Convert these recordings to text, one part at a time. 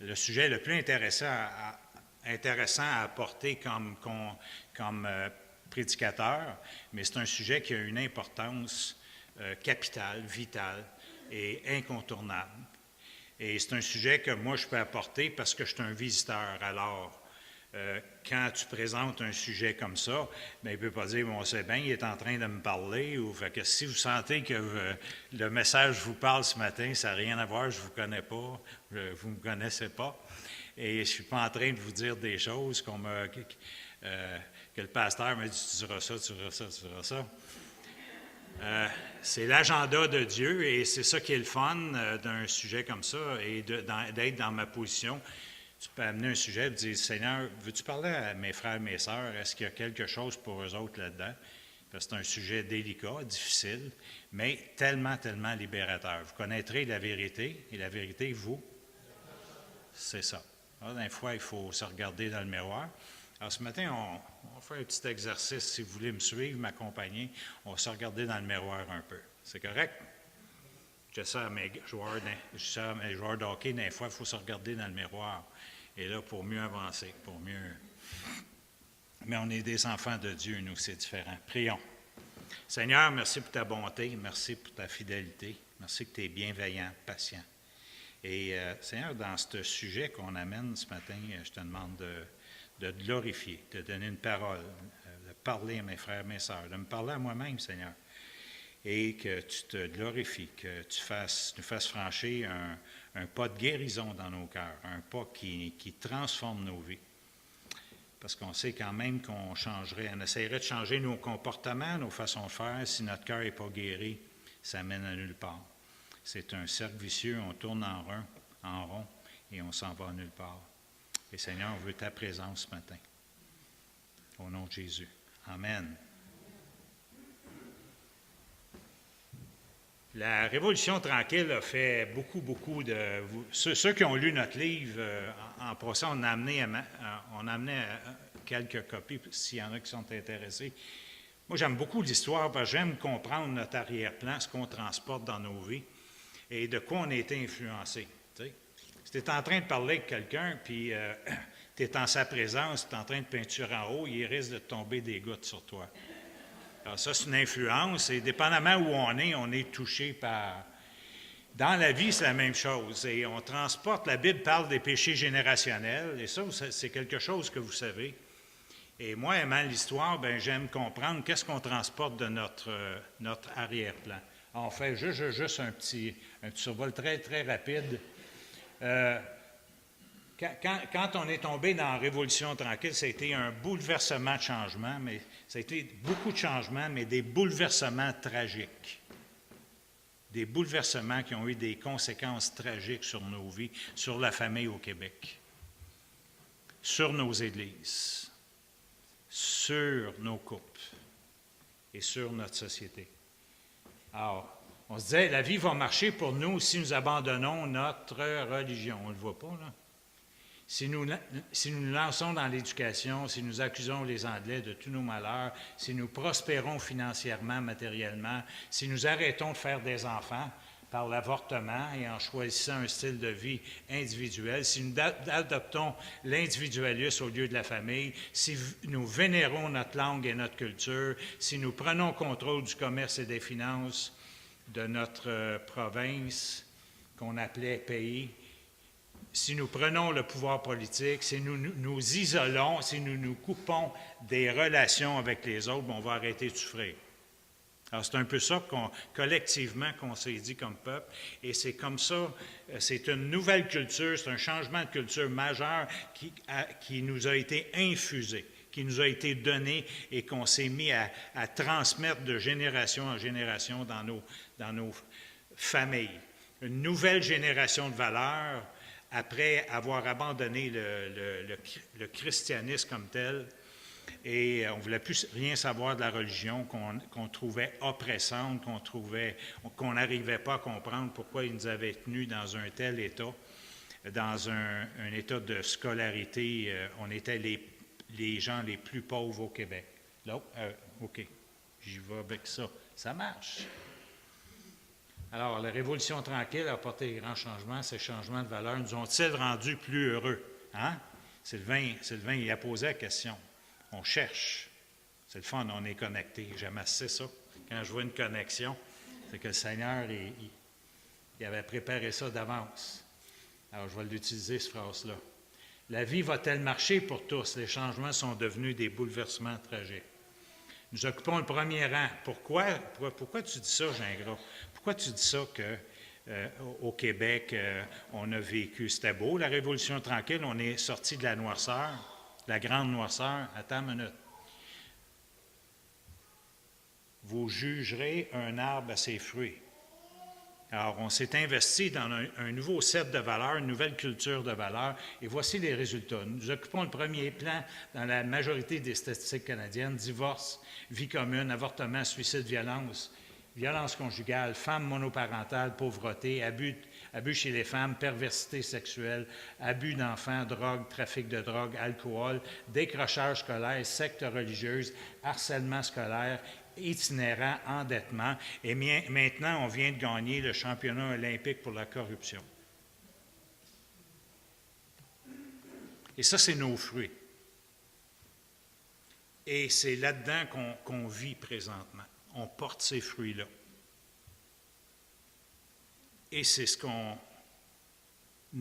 le sujet le plus intéressant à apporter comme prédicateur, mais c'est un sujet qui a une importance capitale, vitale et incontournable. Et c'est un sujet que moi, je peux apporter parce que je suis un visiteur. Alors, quand tu présentes un sujet comme ça, bien, il ne peut pas dire, bon, c'est bien, il est en train de me parler, ou fait que si vous sentez que le message vous parle ce matin, ça n'a rien à voir, je ne vous connais pas, vous ne me connaissez pas, et je ne suis pas en train de vous dire des choses que le pasteur m'a dit, tu diras ça, tu diras ça, tu diras ça. C'est l'agenda de Dieu et c'est ça qui est le fun d'un sujet comme ça et d'être dans ma position. Tu peux amener un sujet et dire, Seigneur, veux-tu parler à mes frères et mes sœurs? Est-ce qu'il y a quelque chose pour eux autres là-dedans? Parce que c'est un sujet délicat, difficile, mais tellement, tellement libérateur. Vous connaîtrez la vérité et la vérité, vous, c'est ça. Alors, des fois, il faut se regarder dans le miroir. Alors, ce matin, on va faire un petit exercice. Si vous voulez me suivre, m'accompagner, on va se regarder dans le miroir un peu. C'est correct? Je sais à mes joueurs de hockey, des fois, il faut se regarder dans le miroir. Et là, pour mieux avancer, pour mieux... Mais on est des enfants de Dieu, nous, c'est différent. Prions. Seigneur, merci pour ta bonté, merci pour ta fidélité, merci que tu es bienveillant, patient. Et Seigneur, dans ce sujet qu'on amène ce matin, je te demande de te glorifier, de donner une parole, de parler à mes frères, mes sœurs, de me parler à moi-même, Seigneur. Et que tu te glorifies, que nous fasses franchir un pas de guérison dans nos cœurs, un pas qui transforme nos vies. Parce qu'on sait quand même qu'on essaierait de changer nos comportements, nos façons de faire. Si notre cœur n'est pas guéri, ça mène à nulle part. C'est un cercle vicieux, on tourne en rond et on s'en va à nulle part. Et Seigneur, on veut ta présence ce matin. Au nom de Jésus. Amen. La Révolution tranquille a fait beaucoup de... Ceux qui ont lu notre livre, en passant, on a amené quelques copies, s'il y en a qui sont intéressés. Moi, j'aime beaucoup l'histoire, parce que j'aime comprendre notre arrière-plan, ce qu'on transporte dans nos vies, et de quoi on a été influencé. Si tu es en train de parler avec quelqu'un, puis tu es en sa présence, tu es en train de peinturer en haut, il risque de tomber des gouttes sur toi. Alors ça, c'est une influence, et dépendamment où on est touché par... Dans la vie, c'est la même chose, et on transporte, la Bible parle des péchés générationnels, et ça, c'est quelque chose que vous savez. Et moi, aimant l'histoire, ben j'aime comprendre qu'est-ce qu'on transporte de notre arrière-plan. Alors, on fait juste un petit survol très, très rapide. Quand on est tombé dans la Révolution tranquille, ça a été un bouleversement de changement, mais ça a été beaucoup de changements, mais des bouleversements tragiques. Des bouleversements qui ont eu des conséquences tragiques sur nos vies, sur la famille au Québec, sur nos églises, sur nos couples et sur notre société. Alors, on se disait, la vie va marcher pour nous si nous abandonnons notre religion. On ne le voit pas, là. Si nous nous lançons dans l'éducation, si nous accusons les Anglais de tous nos malheurs, si nous prospérons financièrement, matériellement, si nous arrêtons de faire des enfants par l'avortement et en choisissant un style de vie individuel, si nous adoptons l'individualisme au lieu de la famille, si nous vénérons notre langue et notre culture, si nous prenons contrôle du commerce et des finances de notre province, qu'on appelait pays, si nous prenons le pouvoir politique, si nous nous isolons, si nous nous coupons des relations avec les autres, on va arrêter de souffrir. Alors, c'est un peu ça collectivement qu'on s'est dit comme peuple, et c'est comme ça, c'est une nouvelle culture, c'est un changement de culture majeur qui nous a été infusé, qui nous a été donné et qu'on s'est mis à transmettre de génération en génération dans nos familles. Une nouvelle génération de valeurs, après avoir abandonné le christianisme comme tel, et on ne voulait plus rien savoir de la religion qu'on trouvait oppressante, qu'on n'arrivait pas à comprendre pourquoi ils nous avaient tenus dans un tel état, dans un état de scolarité. On était les gens les plus pauvres au Québec. Là, OK, j'y vais avec ça. Ça marche. Alors, la Révolution tranquille a apporté des grands changements. Ces changements de valeur nous ont-ils rendus plus heureux? Hein? Sylvain, il a posé la question. On cherche. C'est le fun, on est connecté. J'aime assez ça. Quand je vois une connexion, c'est que le Seigneur, il avait préparé ça d'avance. Alors, je vais l'utiliser, cette phrase-là. La vie va-t-elle marcher pour tous? Les changements sont devenus des bouleversements tragiques. Nous occupons le premier rang. Pourquoi tu dis ça, Gingras? Pourquoi tu dis ça qu'au Québec, on a vécu? C'était beau, la Révolution tranquille, on est sorti de la noirceur, de la grande noirceur. Attends une minute. Vous jugerez un arbre à ses fruits. Alors, on s'est investi dans un nouveau set de valeurs, une nouvelle culture de valeurs, et voici les résultats. Nous occupons le premier plan dans la majorité des statistiques canadiennes: divorce, vie commune, avortement, suicide, violence, violence conjugale, femmes monoparentales, pauvreté, abus chez les femmes, perversité sexuelle, abus d'enfants, drogue, trafic de drogue, alcool, décrochage scolaire, secte religieuse, harcèlement scolaire, itinérant, endettement, et maintenant, on vient de gagner le championnat olympique pour la corruption. Et ça, c'est nos fruits. Et c'est là-dedans qu'on vit présentement. On porte ces fruits-là. Et c'est ce qu'on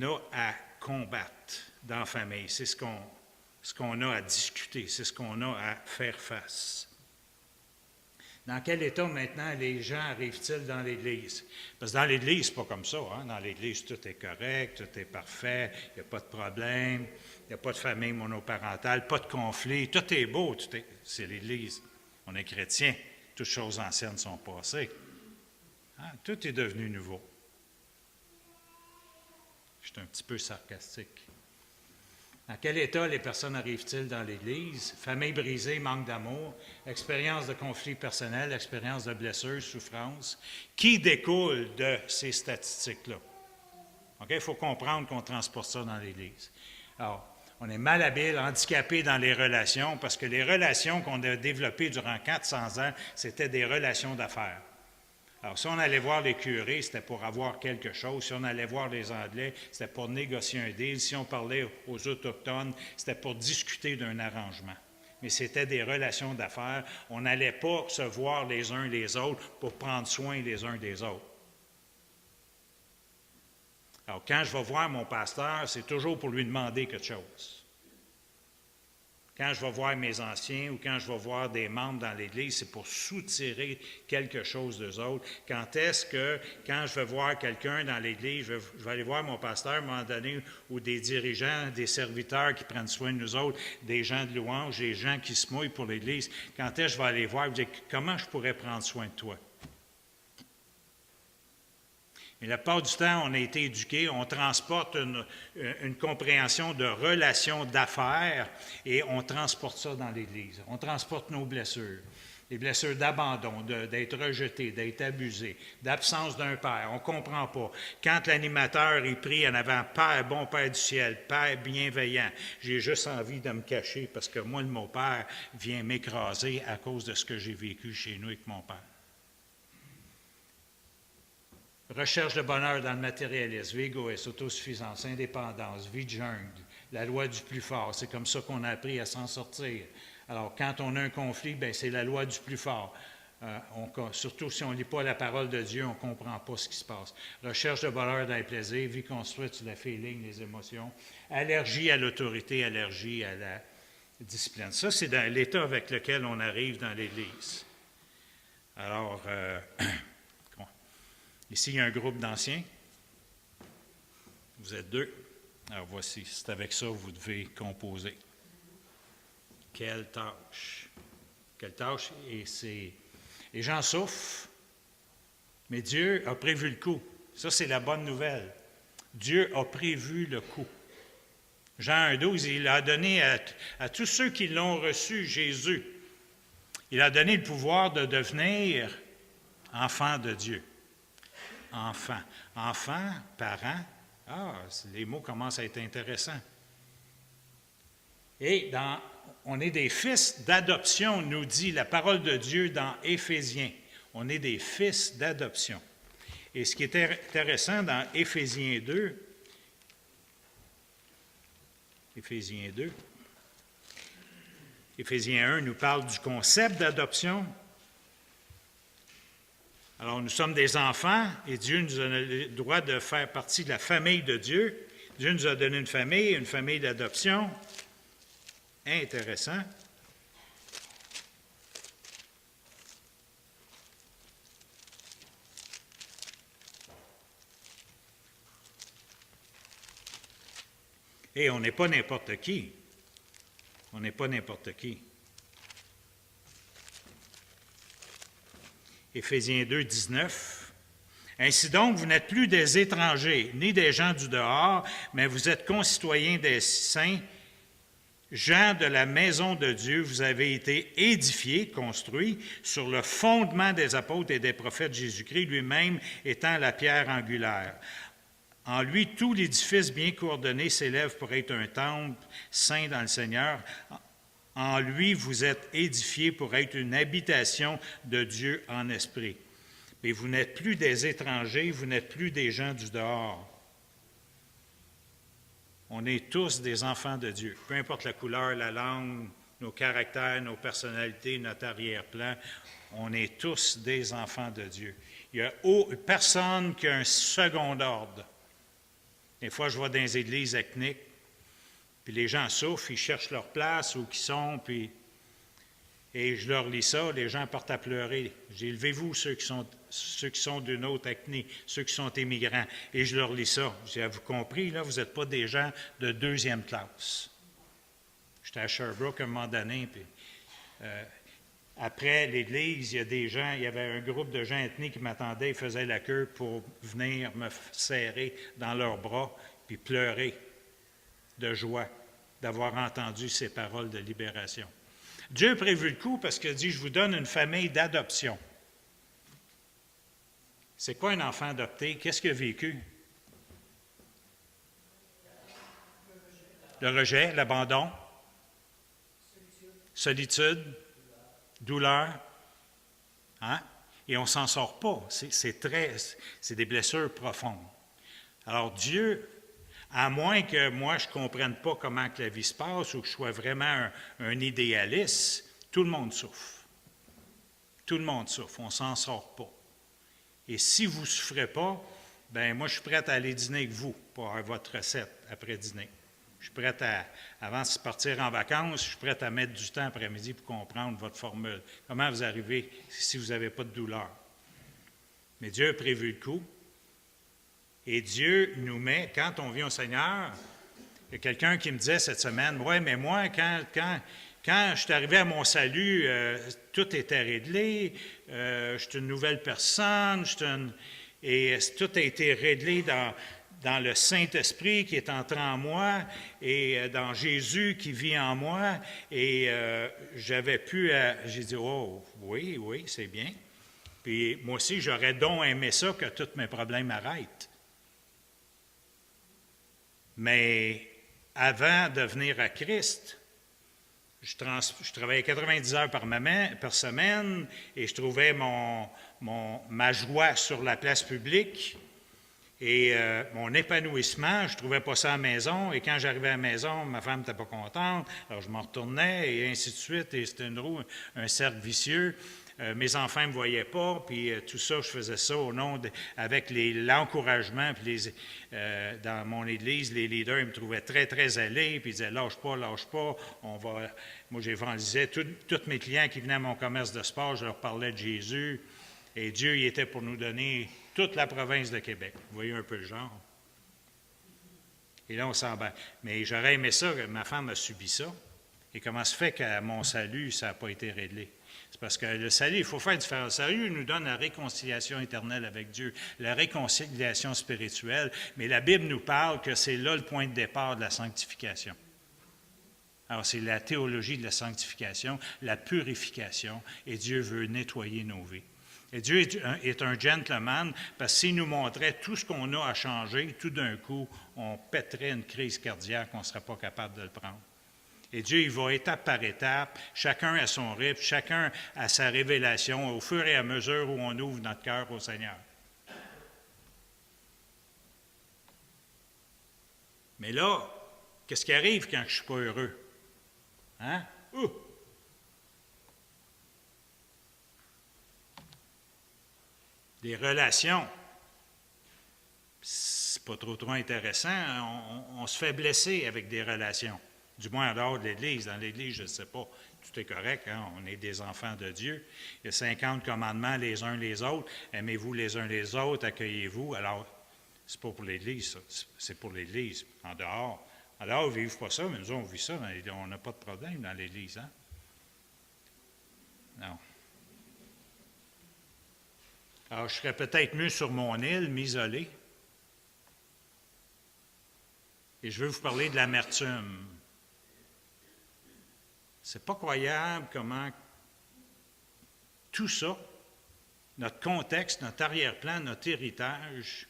a à combattre dans la famille. C'est ce qu'on a à discuter. C'est ce qu'on a à faire face. Dans quel état maintenant les gens arrivent-ils dans l'Église? Parce que dans l'Église, c'est pas comme ça. Hein? Dans l'Église, tout est correct, tout est parfait, il n'y a pas de problème, il n'y a pas de famille monoparentale, pas de conflit, tout est beau, c'est l'Église. On est chrétien, toutes choses anciennes sont passées. Hein? Tout est devenu nouveau. Je suis un petit peu sarcastique. Dans quel état les personnes arrivent-ils dans l'Église? Famille brisée, manque d'amour, expérience de conflit personnel, expérience de blessures, souffrance. Qui découle de ces statistiques-là? Okay? Il faut comprendre qu'on transporte ça dans l'Église. Alors, on est malhabile, handicapé dans les relations, parce que les relations qu'on a développées durant 400 ans, c'était des relations d'affaires. Alors, si on allait voir les curés, c'était pour avoir quelque chose. Si on allait voir les Anglais, c'était pour négocier un deal. Si on parlait aux Autochtones, c'était pour discuter d'un arrangement. Mais c'était des relations d'affaires. On n'allait pas se voir les uns les autres pour prendre soin les uns des autres. Alors, quand je vais voir mon pasteur, c'est toujours pour lui demander quelque chose. Quand je vais voir mes anciens ou quand je vais voir des membres dans l'Église, c'est pour soutirer quelque chose d'eux autres. Quand est-ce que, quand je vais voir quelqu'un dans l'Église, je vais aller voir mon pasteur à un moment donné, ou des dirigeants, des serviteurs qui prennent soin de nous autres, des gens de louange, des gens qui se mouillent pour l'Église, quand est-ce que je vais aller voir et dire comment je pourrais prendre soin de toi? Mais la plupart du temps, on a été éduqués, on transporte une compréhension de relations d'affaires et on transporte ça dans l'Église. On transporte nos blessures, les blessures d'abandon, d'être rejeté, d'être abusé, d'absence d'un père. On ne comprend pas. Quand l'animateur est pris en avant, Père, bon Père du ciel, Père bienveillant, j'ai juste envie de me cacher parce que moi, le mot Père vient m'écraser à cause de ce que j'ai vécu chez nous avec mon Père. Recherche de bonheur dans le matérialisme, égoïsme, autosuffisance, indépendance, vie de jungle, la loi du plus fort. C'est comme ça qu'on a appris à s'en sortir. Alors, quand on a un conflit, bien, c'est la loi du plus fort. Surtout si on ne lit pas la parole de Dieu, on ne comprend pas ce qui se passe. Recherche de bonheur dans les plaisirs, vie construite sur la feeling, les émotions. Allergie à l'autorité, allergie à la discipline. Ça, c'est dans l'état avec lequel on arrive dans l'Église. Alors, ici, il y a un groupe d'anciens. Vous êtes 2. Alors voici, c'est avec ça que vous devez composer. Quelle tâche! Quelle tâche! Et les gens souffrent, mais Dieu a prévu le coup. Ça, c'est la bonne nouvelle. Dieu a prévu le coup. Jean 1,12, il a donné à tous ceux qui l'ont reçu, Jésus, il a donné le pouvoir de devenir enfants de Dieu. Enfant. Enfant, parent. Les mots commencent à être intéressants. Et on est des fils d'adoption, nous dit la parole de Dieu dans Éphésiens. On est des fils d'adoption. Et ce qui est intéressant dans Éphésiens 2, Éphésiens 1 nous parle du concept d'adoption. Alors, nous sommes des enfants et Dieu nous a donné le droit de faire partie de la famille de Dieu. Dieu nous a donné une famille d'adoption. Intéressant. Et on n'est pas n'importe qui. On n'est pas n'importe qui. Éphésiens 2, 19. Ainsi donc, vous n'êtes plus des étrangers, ni des gens du dehors, mais vous êtes concitoyens des saints, gens de la maison de Dieu. Vous avez été édifiés, construits, sur le fondement des apôtres et des prophètes, Jésus-Christ lui-même étant la pierre angulaire. En lui, tout l'édifice bien coordonné s'élève pour être un temple saint dans le Seigneur. En lui, vous êtes édifiés pour être une habitation de Dieu en esprit. Mais vous n'êtes plus des étrangers, vous n'êtes plus des gens du dehors. On est tous des enfants de Dieu. Peu importe la couleur, la langue, nos caractères, nos personnalités, notre arrière-plan, on est tous des enfants de Dieu. Il n'y a personne qui a un second ordre. Des fois, je vois dans les églises ethniques, puis les gens souffrent, ils cherchent leur place, où ils sont, et je leur lis ça, les gens partent à pleurer. J'ai levez-vous ceux qui sont d'une autre ethnie, ceux qui sont immigrants, et je leur lis ça. J'ai vous compris, là, vous n'êtes pas des gens de deuxième classe. J'étais à Sherbrooke à un moment donné, puis après l'église, il y avait un groupe de gens ethniques qui m'attendaient, ils faisaient la queue pour venir me serrer dans leurs bras, puis pleurer de joie d'avoir entendu ces paroles de libération. Dieu a prévu le coup parce qu'il a dit, je vous donne une famille d'adoption. C'est quoi un enfant adopté? Qu'est-ce qu'il a vécu? Le rejet, l'abandon, solitude, douleur, hein? Et on ne s'en sort pas. C'est des blessures profondes. Alors Dieu, à moins que moi je ne comprenne pas comment que la vie se passe ou que je sois vraiment un idéaliste, tout le monde souffre. Tout le monde souffre, on ne s'en sort pas. Et si vous ne souffrez pas, bien moi je suis prêt à aller dîner avec vous pour avoir votre recette après dîner. Je suis prêt avant de partir en vacances, je suis prêt à mettre du temps après-midi pour comprendre votre formule. Comment vous arrivez si vous n'avez pas de douleur? Mais Dieu a prévu le coup. Et Dieu nous met, quand on vient au Seigneur, il y a quelqu'un qui me disait cette semaine, « Oui, mais moi, quand je suis arrivé à mon salut, tout était réglé, je suis une nouvelle personne, et tout a été réglé dans le Saint-Esprit qui est entré en moi et dans Jésus qui vit en moi. Et j'ai dit, oh, oui, c'est bien. Puis moi aussi, j'aurais donc aimé ça que tous mes problèmes arrêtent. Mais avant de venir à Christ, je travaillais 90 heures par semaine et je trouvais ma joie sur la place publique. Et mon épanouissement, je ne trouvais pas ça à la maison. Et quand j'arrivais à la maison, ma femme n'était pas contente. Alors, je m'en retournais et ainsi de suite. Et c'était une roue, un cercle vicieux. Mes enfants ne me voyaient pas. Puis tout ça, je faisais ça avec l'encouragement. Puis dans mon église, les leaders ils me trouvaient très, très allés. Puis ils disaient, lâche pas. Moi, j'évangélisais tous mes clients qui venaient à mon commerce de sport. Je leur parlais de Jésus. Et Dieu, il était pour nous donner toute la province de Québec. Vous voyez un peu le genre? Et là, on s'en bat. Mais j'aurais aimé ça, ma femme a subi ça. Et comment se fait qu'à mon salut, ça n'a pas été réglé? C'est parce que le salut, il faut faire différence. Le salut nous donne la réconciliation éternelle avec Dieu, la réconciliation spirituelle. Mais la Bible nous parle que c'est là le point de départ de la sanctification. Alors, c'est la théologie de la sanctification, la purification, et Dieu veut nettoyer nos vies. Et Dieu est un gentleman, parce que s'il nous montrait tout ce qu'on a à changer, tout d'un coup, on pèterait une crise cardiaque, on ne serait pas capable de le prendre. Et Dieu, il va étape par étape, chacun à son rythme, chacun à sa révélation, au fur et à mesure où on ouvre notre cœur au Seigneur. Mais là, qu'est-ce qui arrive quand je ne suis pas heureux? Hein? Des relations. C'est pas trop intéressant. On se fait blesser avec des relations. Du moins en dehors de l'Église. Dans l'Église, je ne sais pas. Tout est correct. Hein? On est des enfants de Dieu. Il y a 50 commandements les uns les autres. Aimez-vous les uns les autres. Accueillez-vous. Alors, c'est pas pour l'Église, ça. C'est pour l'Église. En dehors. En dehors, ils ne vivent pas ça, mais nous, on vit ça. On n'a pas de problème dans l'Église. Hein? Non. Alors, je serais peut-être mieux sur mon île, m'isoler. Et je veux vous parler de l'amertume. C'est pas croyable comment tout ça, notre contexte, notre arrière-plan, notre héritage,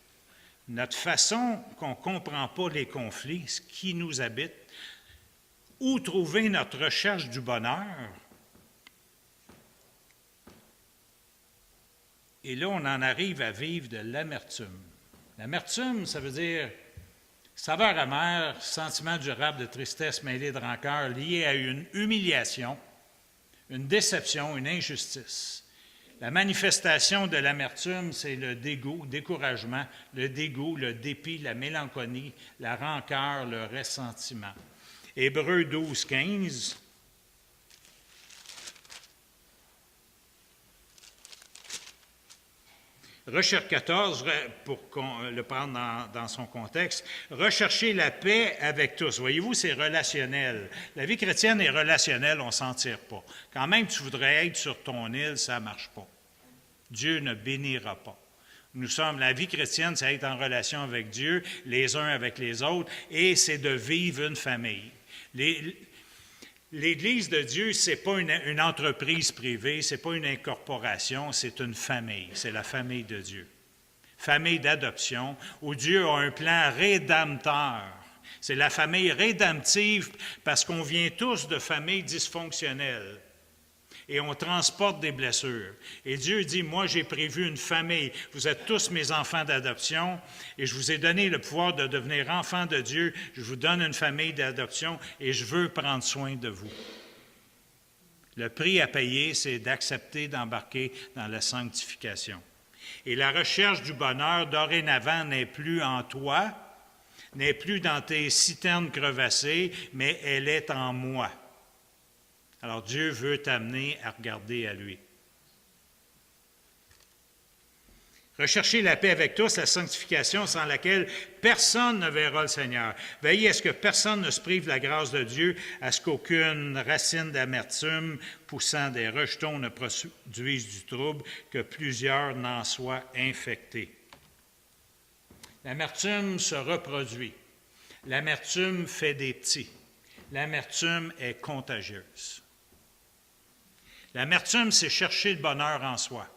notre façon qu'on ne comprend pas les conflits, ce qui nous habite, où trouver notre recherche du bonheur. Et là, on en arrive à vivre de l'amertume. L'amertume, ça veut dire saveur amère, sentiment durable de tristesse mêlé de rancœur lié à une humiliation, une déception, une injustice. La manifestation de l'amertume, c'est le dégoût, découragement, le dégoût, le dépit, la mélancolie, la rancœur, le ressentiment. Hébreux 12, 15. Recherche 14, pour le prendre dans son contexte, rechercher la paix avec tous. Voyez-vous, c'est relationnel. La vie chrétienne est relationnelle, on ne s'en tire pas. Quand même tu voudrais être sur ton île, ça ne marche pas. Dieu ne bénira pas. La vie chrétienne, c'est être en relation avec Dieu, les uns avec les autres, et c'est de vivre une famille. L'Église de Dieu, ce n'est pas une entreprise privée, ce n'est pas une incorporation, c'est une famille, c'est la famille de Dieu. Famille d'adoption, où Dieu a un plan rédempteur. C'est la famille rédemptive parce qu'on vient tous de familles dysfonctionnelles et on transporte des blessures. Et Dieu dit, moi j'ai prévu une famille, vous êtes tous mes enfants d'adoption et je vous ai donné le pouvoir de devenir enfants de Dieu, je vous donne une famille d'adoption et je veux prendre soin de vous. Le prix à payer, c'est d'accepter d'embarquer dans la sanctification. Et la recherche du bonheur, dorénavant, n'est plus en toi, n'est plus dans tes citernes crevassées, mais elle est en moi. Alors Dieu veut t'amener à regarder à lui. Recherchez la paix avec tous, la sanctification sans laquelle personne ne verra le Seigneur. Veillez à ce que personne ne se prive de la grâce de Dieu, à ce qu'aucune racine d'amertume poussant des rejetons ne produise du trouble, que plusieurs n'en soient infectés. L'amertume se reproduit. L'amertume fait des petits. L'amertume est contagieuse. L'amertume, c'est chercher le bonheur en soi,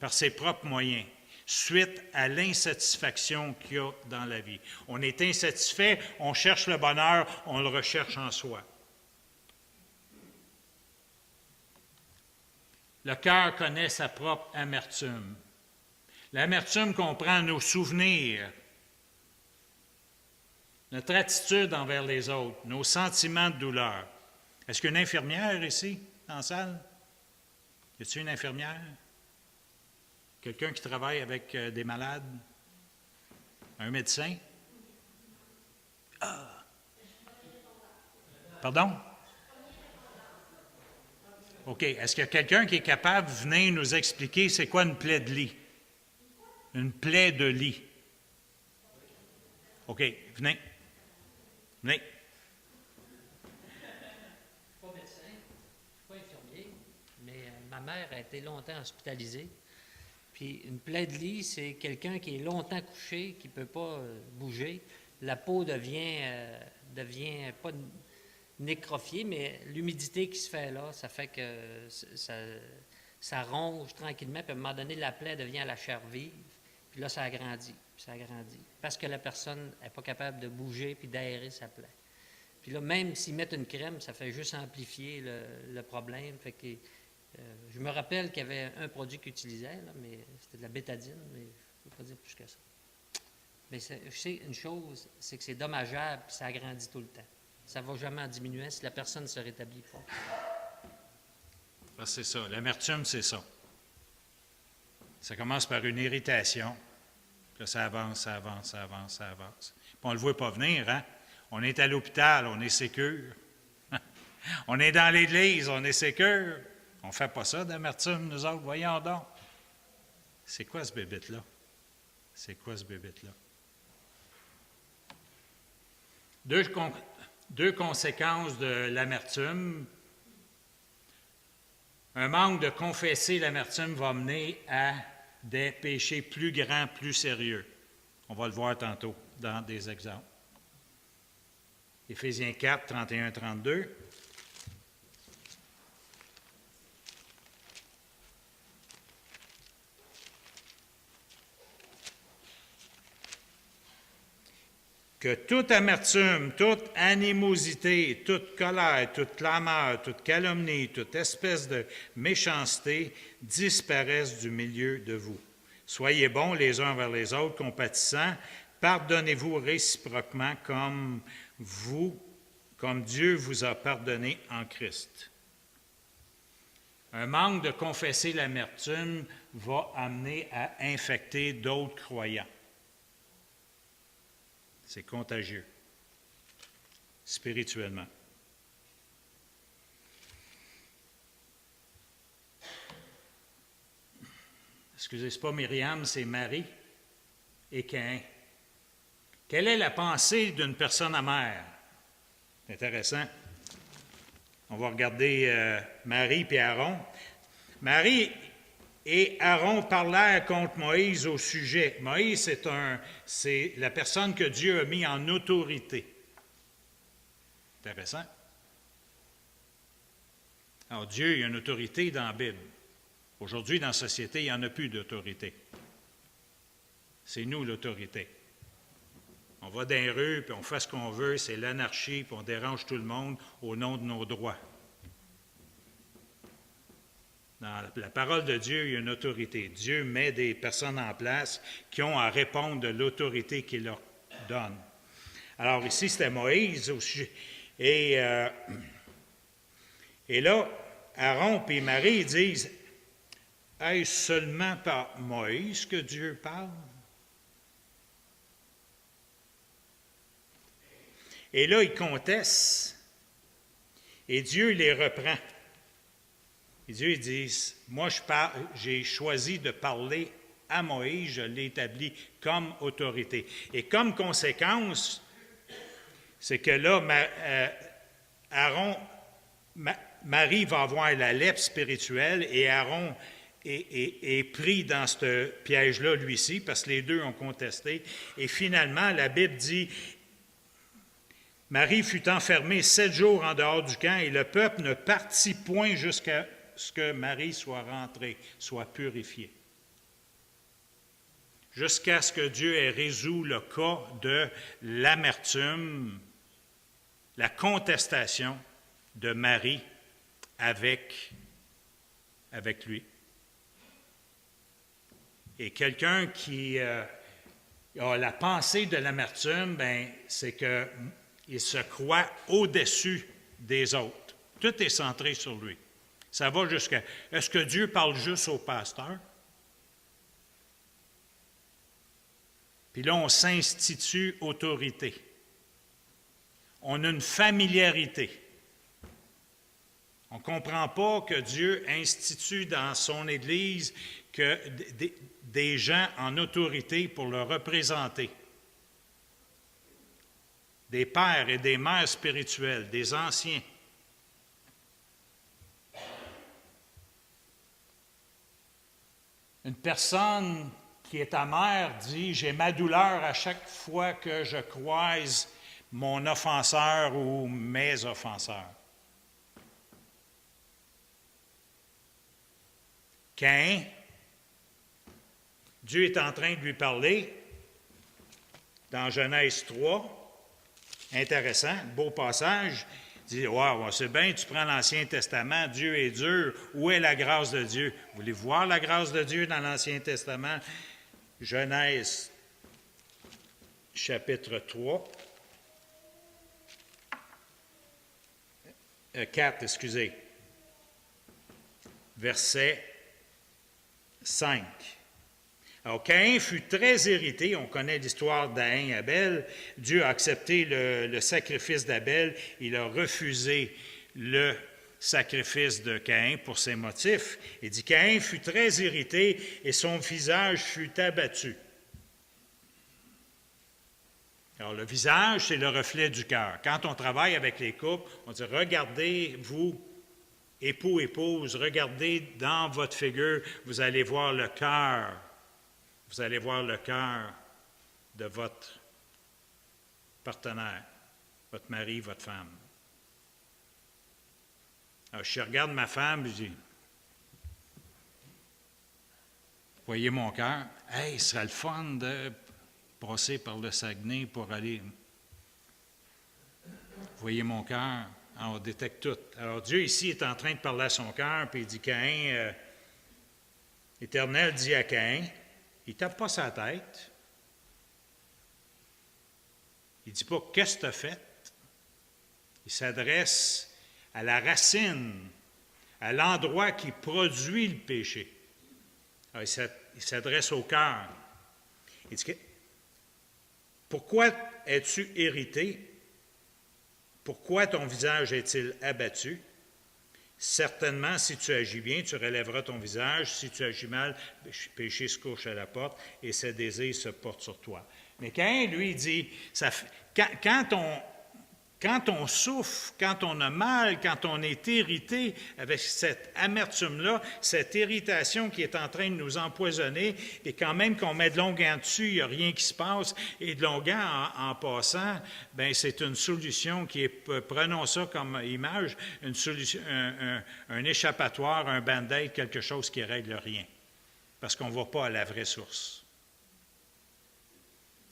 par ses propres moyens, suite à l'insatisfaction qu'il y a dans la vie. On est insatisfait, on cherche le bonheur, on le recherche en soi. Le cœur connaît sa propre amertume. L'amertume comprend nos souvenirs, notre attitude envers les autres, nos sentiments de douleur. Est-ce qu'il y a une infirmière ici, dans la salle? Y a-t-il une infirmière? Quelqu'un qui travaille avec des malades? Un médecin? Ah! Pardon? OK. Est-ce qu'il y a quelqu'un qui est capable de venir nous expliquer c'est quoi une plaie de lit? Une plaie de lit. OK. Venez. Venez. Ma mère a été longtemps hospitalisée. Puis une plaie de lit, c'est quelqu'un qui est longtemps couché, qui ne peut pas bouger. La peau devient pas nécrofiée, mais l'humidité qui se fait là, ça fait que ça ronge tranquillement. Puis à un moment donné, la plaie devient à la chair vive. Puis là, ça agrandit, puis ça agrandit. Parce que la personne n'est pas capable de bouger puis d'aérer sa plaie. Puis là, même s'ils mettent une crème, ça fait juste amplifier le problème. Fait que je me rappelle qu'il y avait un produit qu'ils utilisaient, là, mais c'était de la bétadine, mais il ne faut pas dire plus que ça. Mais je sais une chose, c'est que c'est dommageable et ça agrandit tout le temps. Ça ne va jamais en diminuant si la personne ne se rétablit pas. Ah, c'est ça. L'amertume, c'est ça. Ça commence par une irritation. Puis là, ça avance, ça avance, ça avance, ça avance. Puis on ne le voit pas venir, hein? On est à l'hôpital, on est sécure. On est dans l'Église, on est sécure. On ne fait pas ça d'amertume, nous autres, voyons donc. C'est quoi ce bébête-là? C'est quoi ce bébête-là? Deux conséquences de l'amertume. Un manque de confesser l'amertume va mener à des péchés plus grands, plus sérieux. On va le voir tantôt dans des exemples. Éphésiens 4, 31, 32. Que toute amertume, toute animosité, toute colère, toute clameur, toute calomnie, toute espèce de méchanceté disparaissent du milieu de vous. Soyez bons les uns envers les autres, compatissants, pardonnez-vous réciproquement comme Dieu vous a pardonné en Christ. Un manque de confesser l'amertume va amener à infecter d'autres croyants. C'est contagieux, spirituellement. Excusez, ce n'est pas Myriam, c'est Marie et Caïn. Quelle est la pensée d'une personne amère? C'est intéressant. On va regarder Marie et Aaron. Marie et Aaron parlèrent contre Moïse au sujet. Moïse, c'est la personne que Dieu a mis en autorité. Intéressant. Alors, Dieu, il y a une autorité dans la Bible. Aujourd'hui, dans la société, il n'y en a plus d'autorité. C'est nous l'autorité. On va dans les rues, puis on fait ce qu'on veut, c'est l'anarchie, puis on dérange tout le monde au nom de nos droits. Dans la parole de Dieu, il y a une autorité. Dieu met des personnes en place qui ont à répondre de l'autorité qu'il leur donne. Alors ici, c'était Moïse au sujet. Et là, Aaron et Marie disent, « Est-ce seulement par Moïse que Dieu parle? » Et là, ils contestent. Et Dieu les reprend. Et Dieu dit, moi j'ai choisi de parler à Moïse, je l'ai établi comme autorité. Et comme conséquence, c'est que là, Marie va avoir la lèpre spirituelle et Aaron est pris dans ce piège-là, lui-ci, parce que les deux ont contesté. Et finalement, la Bible dit, Marie fut enfermée 7 jours en dehors du camp et le peuple ne partit point jusqu'à ce que Marie soit rentrée, soit purifiée. Jusqu'à ce que Dieu ait résolu le cas de l'amertume, la contestation de Marie avec lui. Et quelqu'un qui a la pensée de l'amertume, c'est qu'il se croit au-dessus des autres. Tout est centré sur lui. Ça va jusqu'à, est-ce que Dieu parle juste au pasteur? Puis là, on s'institue autorité. On a une familiarité. On ne comprend pas que Dieu institue dans son Église que des gens en autorité pour le représenter. Des pères et des mères spirituelles, des anciens. Une personne qui est amère dit « J'ai ma douleur à chaque fois que je croise mon offenseur ou mes offenseurs. » Caïn, Dieu est en train de lui parler dans Genèse 3. Intéressant, beau passage. Il dit, wow, c'est bien, tu prends l'Ancien Testament, Dieu est dur. Où est la grâce de Dieu? Vous voulez voir la grâce de Dieu dans l'Ancien Testament? Genèse chapitre 3, 4, excusez, verset 5. Alors, Caïn fut très irrité. On connaît l'histoire d'Aïn et Abel. Dieu a accepté le sacrifice d'Abel. Il a refusé le sacrifice de Caïn pour ses motifs. Il dit, Caïn fut très irrité et son visage fut abattu. Alors, le visage, c'est le reflet du cœur. Quand on travaille avec les couples, on dit, regardez, vous, époux, épouse, regardez dans votre figure, vous allez voir le cœur. Vous allez voir le cœur de votre partenaire, votre mari, votre femme. Alors, je regarde ma femme, je dis, voyez mon cœur, hey, ce serait le fun de passer par le Saguenay pour aller. Voyez mon cœur, alors, on détecte tout. Alors, Dieu ici est en train de parler à son cœur, puis il dit, Caïn, l'Éternel dit à Caïn, il ne tape pas sa tête. Il ne dit pas « Qu'est-ce que tu as fait? » Il s'adresse à la racine, à l'endroit qui produit le péché. Alors, il s'adresse au cœur. Il dit « Pourquoi es-tu irrité? Pourquoi ton visage est-il abattu? Certainement, si tu agis bien, tu relèveras ton visage. Si tu agis mal, le péché se couche à la porte et ses désirs se portent sur toi. » Mais Caïn, lui, dit, quand on souffre, quand on a mal, quand on est irrité avec cette amertume-là, cette irritation qui est en train de nous empoisonner, et quand même qu'on met de l'onguent dessus, il n'y a rien qui se passe, et de l'onguent en passant, bien, c'est une solution qui est, prenons ça comme image, une solution, un échappatoire, un band-aid, quelque chose qui ne règle rien, parce qu'on ne va pas à la vraie source.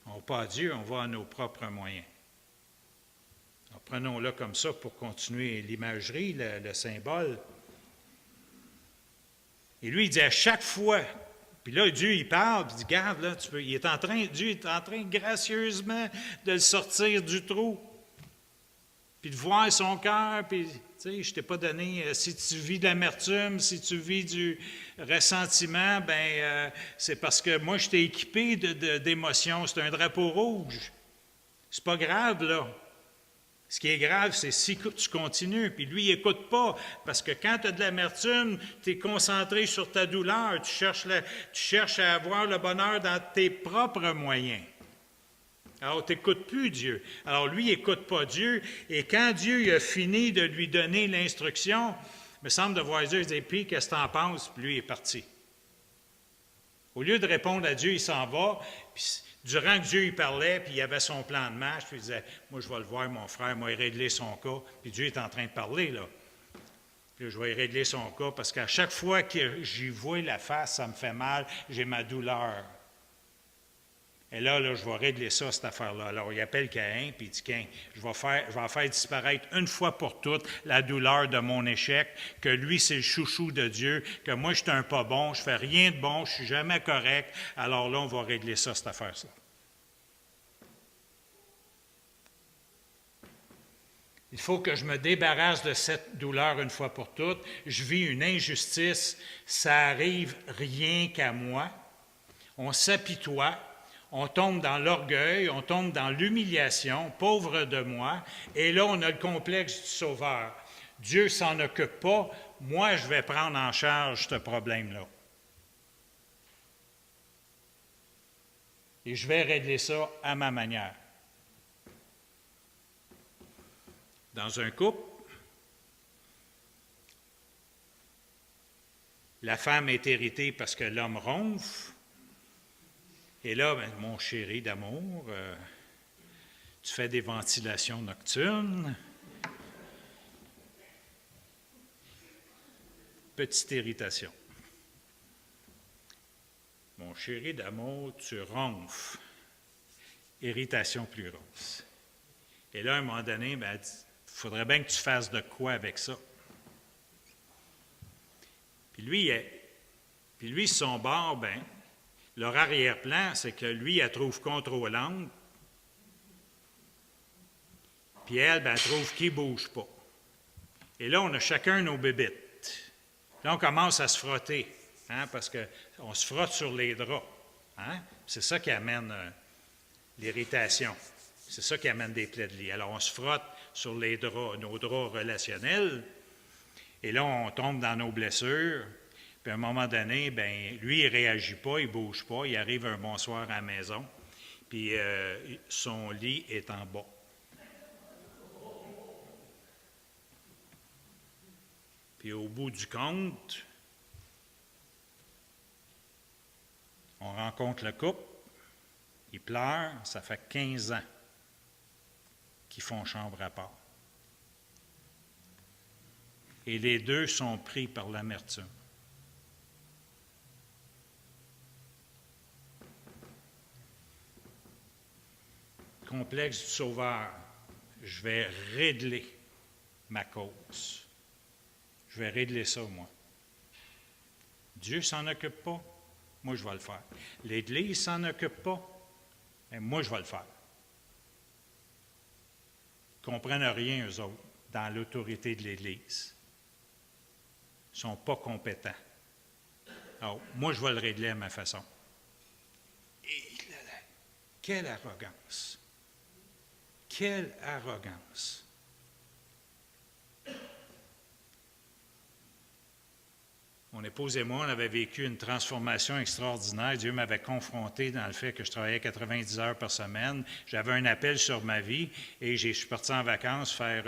On ne va pas à Dieu, on va à nos propres moyens. Alors, prenons-le comme ça pour continuer l'imagerie, le symbole. Et lui, il dit à chaque fois, puis là, Dieu, il parle, puis il dit, regarde, là, Dieu est en train gracieusement de le sortir du trou, puis de voir son cœur, puis, tu sais, je ne t'ai pas donné, si tu vis de l'amertume, si tu vis du ressentiment, bien, c'est parce que moi, je t'ai équipé d'émotions, c'est un drapeau rouge. C'est pas grave, là. Ce qui est grave, c'est si tu continues, puis lui, il n'écoute pas, parce que quand tu as de l'amertume, tu es concentré sur ta douleur, tu cherches à avoir le bonheur dans tes propres moyens. Alors, tu n'écoutes plus Dieu. Alors, lui, il n'écoute pas Dieu, et quand Dieu il a fini de lui donner l'instruction, il me semble de voir Dieu, il dit, puis, qu'est-ce que tu en penses? Puis lui, il est parti. Au lieu de répondre à Dieu, il s'en va, puis durant que Dieu il parlait, puis il avait son plan de match, puis il disait, moi, je vais le voir, mon frère, moi, il régler son cas. Puis Dieu est en train de parler, là. Puis je vais régler son cas, parce qu'à chaque fois que j'y vois la face, ça me fait mal, j'ai ma douleur. Et là, je vais régler ça, cette affaire-là. Alors, il appelle Caïn, puis il dit, Caïn, je vais faire disparaître une fois pour toutes la douleur de mon échec, que lui, c'est le chouchou de Dieu, que moi, je suis un pas bon, je fais rien de bon, je suis jamais correct. Alors là, on va régler ça, cette affaire-là. Il faut que je me débarrasse de cette douleur une fois pour toutes. Je vis une injustice, ça arrive rien qu'à moi. On s'apitoie. On tombe dans l'orgueil, on tombe dans l'humiliation, pauvre de moi, et là, on a le complexe du sauveur. Dieu s'en occupe pas, moi, je vais prendre en charge ce problème-là. Et je vais régler ça à ma manière. Dans un couple, la femme est irritée parce que l'homme ronfle. Et là, ben, mon chéri d'amour, tu fais des ventilations nocturnes. Petite irritation. Mon chéri d'amour, tu ronfles. Irritation plus grosse. Et là, à un moment donné, ben, elle dit, il faudrait bien que tu fasses de quoi avec ça. Puis lui, son bord, ben, leur arrière-plan, c'est que lui, elle trouve contrôlante, Puis elle, ben, elle trouve qu'il ne bouge pas. Et là, on a chacun nos bébites. Là, on commence à se frotter, hein, parce qu'on se frotte sur les draps. Hein? C'est ça qui amène l'irritation. C'est ça qui amène des plaies de lit. Alors, on se frotte sur les draps, nos draps relationnels, et là, on tombe dans nos blessures. Puis à un moment donné, ben lui, il ne réagit pas, il ne bouge pas, il arrive un bonsoir à la maison, puis son lit est en bas. Puis au bout du compte, on rencontre le couple, ils pleurent, ça fait 15 ans qu'ils font chambre à part. Et les deux sont pris par l'amertume. Complexe du sauveur, je vais régler ma cause. Je vais régler ça, moi. Dieu ne s'en occupe pas, moi je vais le faire. L'Église ne s'en occupe pas, mais moi je vais le faire. Ils ne comprennent rien, eux autres, dans l'autorité de l'Église. Ils ne sont pas compétents. Alors, moi je vais le régler à ma façon. Et là, quelle arrogance! Quelle arrogance! Mon épouse et moi, on avait vécu une transformation extraordinaire. Dieu m'avait confronté dans le fait que je travaillais 90 heures par semaine. J'avais un appel sur ma vie et je suis parti en vacances faire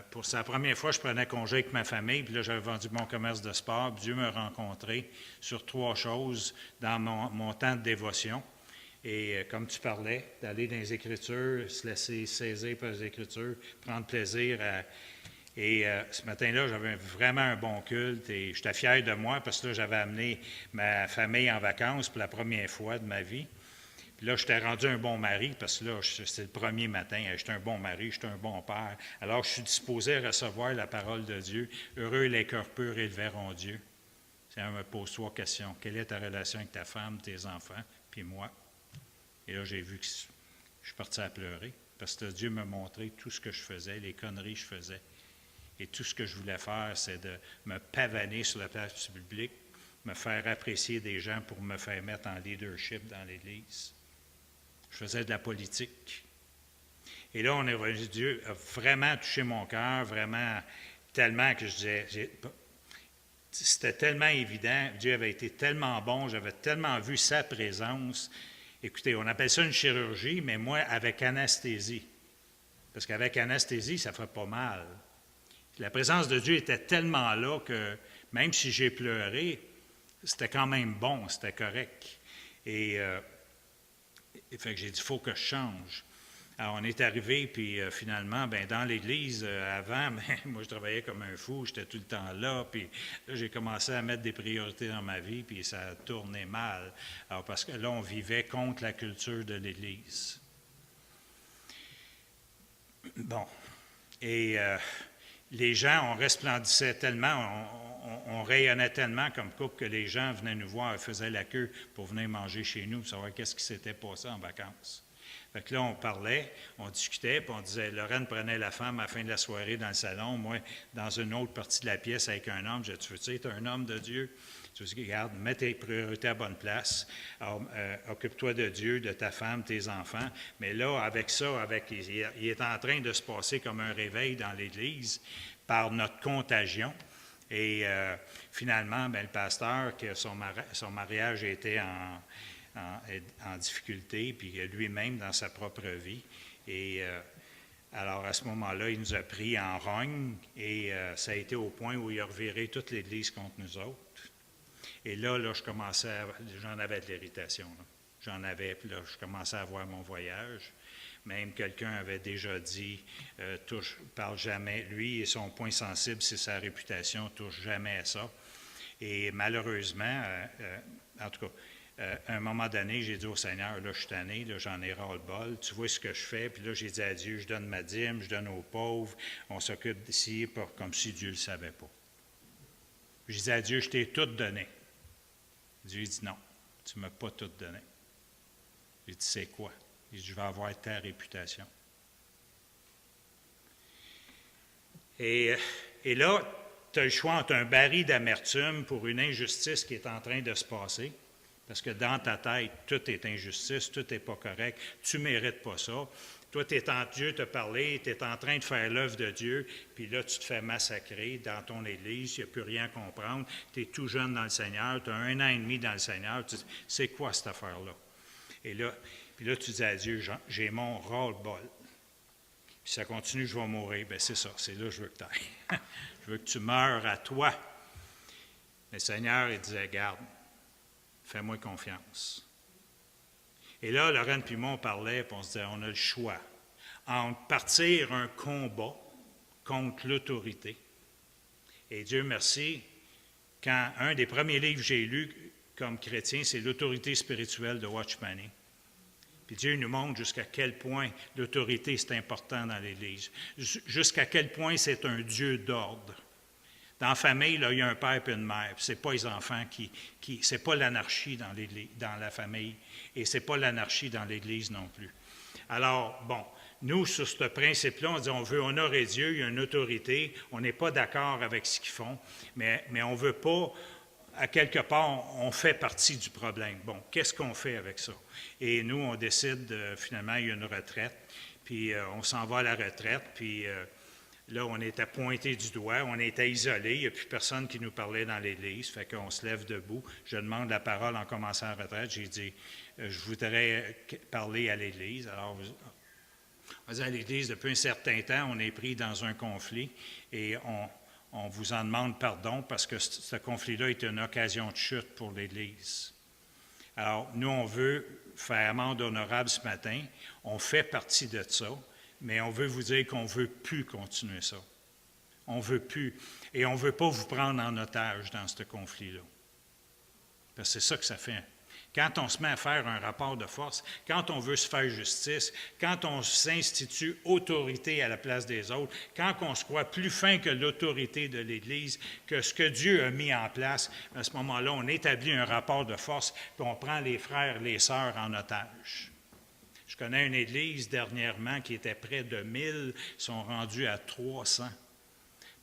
pour la première fois, je prenais congé avec ma famille, puis là, j'avais vendu mon commerce de sport. Puis Dieu m'a rencontré sur 3 choses dans mon temps de dévotion. Et comme tu parlais, d'aller dans les Écritures, se laisser saisir par les Écritures, prendre plaisir à... Et ce matin-là, j'avais vraiment un bon culte et j'étais fier de moi parce que là, j'avais amené ma famille en vacances pour la première fois de ma vie. Puis là, j'étais rendu un bon mari parce que là, c'était le premier matin. J'étais un bon mari, j'étais un bon père. Alors, je suis disposé à recevoir la parole de Dieu. Heureux les cœurs purs, ils verront Dieu. Ça me pose 3 questions. Quelle est ta relation avec ta femme, tes enfants, puis moi? Et là, j'ai vu que je suis parti à pleurer parce que Dieu m'a montré tout ce que je faisais, les conneries que je faisais. Et tout ce que je voulais faire, c'est de me pavaner sur la place publique, me faire apprécier des gens pour me faire mettre en leadership dans l'Église. Je faisais de la politique. Et là, on est revenu, Dieu a vraiment touché mon cœur, vraiment tellement que je disais, c'était tellement évident, Dieu avait été tellement bon, j'avais tellement vu sa présence. Écoutez, on appelle ça une chirurgie, mais moi, avec anesthésie. Parce qu'avec anesthésie, ça ne ferait pas mal. La présence de Dieu était tellement là que même si j'ai pleuré, c'était quand même bon, c'était correct. Et fait que j'ai dit, il faut que je change. Alors, on est arrivé, puis finalement, ben, dans l'Église, avant, moi, je travaillais comme un fou, j'étais tout le temps là, puis là, j'ai commencé à mettre des priorités dans ma vie, puis ça a tourné mal. Alors, parce que là, on vivait contre la culture de l'Église. Bon. Et les gens, on resplendissait tellement, on rayonnait tellement comme couple que les gens venaient nous voir et faisaient la queue pour venir manger chez nous, pour savoir qu'est-ce qui s'était passé en vacances. Fait que là, on parlait, on discutait, puis on disait, Lorraine prenait la femme à la fin de la soirée dans le salon, moi, dans une autre partie de la pièce avec un homme. Je disais, tu veux dire, tu es un homme de Dieu? Tu veux dire, regarde, mets tes priorités à bonne place. Alors, occupe-toi de Dieu, de ta femme, tes enfants. Mais là, avec ça, il est en train de se passer comme un réveil dans l'Église par notre contagion. Et finalement, ben, le pasteur, que son mariage était en difficulté, puis lui-même dans sa propre vie. Et alors, à ce moment-là, il nous a pris en rogne et ça a été au point où il a reviré toute l'Église contre nous autres. Et là, j'en avais de l'irritation. J'en avais, puis là, je commençais à voir mon voyage. Même quelqu'un avait déjà dit, parle jamais, lui et son point sensible, c'est sa réputation, touche jamais à ça. Et malheureusement, en tout cas, à un moment donné, j'ai dit au Seigneur, là, je suis tanné, là, j'en ai ras-le-bol, tu vois ce que je fais, puis là, j'ai dit à Dieu, je donne ma dîme, je donne aux pauvres, on s'occupe d'ici, comme si Dieu ne le savait pas. J'ai dit à Dieu, je t'ai tout donné. Dieu dit, non, tu ne m'as pas tout donné. J'ai dit, c'est quoi? Il dit, je vais avoir ta réputation. Et là, tu as le choix entre un baril d'amertume pour une injustice qui est en train de se passer, parce que dans ta tête, tout est injustice, tout n'est pas correct, tu ne mérites pas ça. Toi, Dieu t'a parlé, tu es en train de faire l'œuvre de Dieu, puis là, tu te fais massacrer dans ton Église, il n'y a plus rien à comprendre, tu es tout jeune dans le Seigneur, tu as 1 an et demi dans le Seigneur, c'est quoi cette affaire-là? Et là, puis là, tu dis à Dieu, j'ai mon ras-le-bol. Puis ça continue, je vais mourir. Bien, c'est ça, c'est là que je veux que tu ailles. Je veux que tu meures à toi. Mais le Seigneur, il disait, garde, fais-moi confiance. Et là, Lorraine puis moi, on parlait, puis on se disait, on a le choix entre partir un combat contre l'autorité. Et Dieu merci, quand un des premiers livres que j'ai lus comme chrétien, c'est l'autorité spirituelle de Watchman. Puis Dieu nous montre jusqu'à quel point l'autorité, c'est important dans l'Église, jusqu'à quel point c'est un Dieu d'ordre. Dans la famille, là, il y a un père et une mère. Ce n'est pas les enfants c'est pas l'anarchie dans la famille, et ce n'est pas l'anarchie dans l'Église non plus. Alors, bon, nous, sur ce principe-là, on dit on veut honorer Dieu, il y a une autorité, on n'est pas d'accord avec ce qu'ils font, mais on ne veut pas, à quelque part, on fait partie du problème. Bon, qu'est-ce qu'on fait avec ça? Et nous, on décide, finalement, il y a une retraite, puis on s'en va à la retraite, puis là, on était pointé du doigt, on était isolés, il n'y a plus personne qui nous parlait dans l'Église, fait qu'on se lève debout. Je demande la parole en commençant la retraite, j'ai dit, je voudrais parler à l'Église. Alors, on dit à l'Église, depuis un certain temps, on est pris dans un conflit et on vous en demande pardon parce que ce conflit-là est une occasion de chute pour l'Église. Alors, nous, on veut faire amende honorable ce matin, on fait partie de ça, mais on veut vous dire qu'on ne veut plus continuer ça. On ne veut plus. Et on ne veut pas vous prendre en otage dans ce conflit-là. Parce que c'est ça que ça fait. Quand on se met à faire un rapport de force, quand on veut se faire justice, quand on s'institue autorité à la place des autres, quand on se croit plus fin que l'autorité de l'Église, que ce que Dieu a mis en place, à ce moment-là, on établit un rapport de force, puis on prend les frères, les sœurs en otage. Je connais une église dernièrement qui était près de 1000, sont rendus à 300.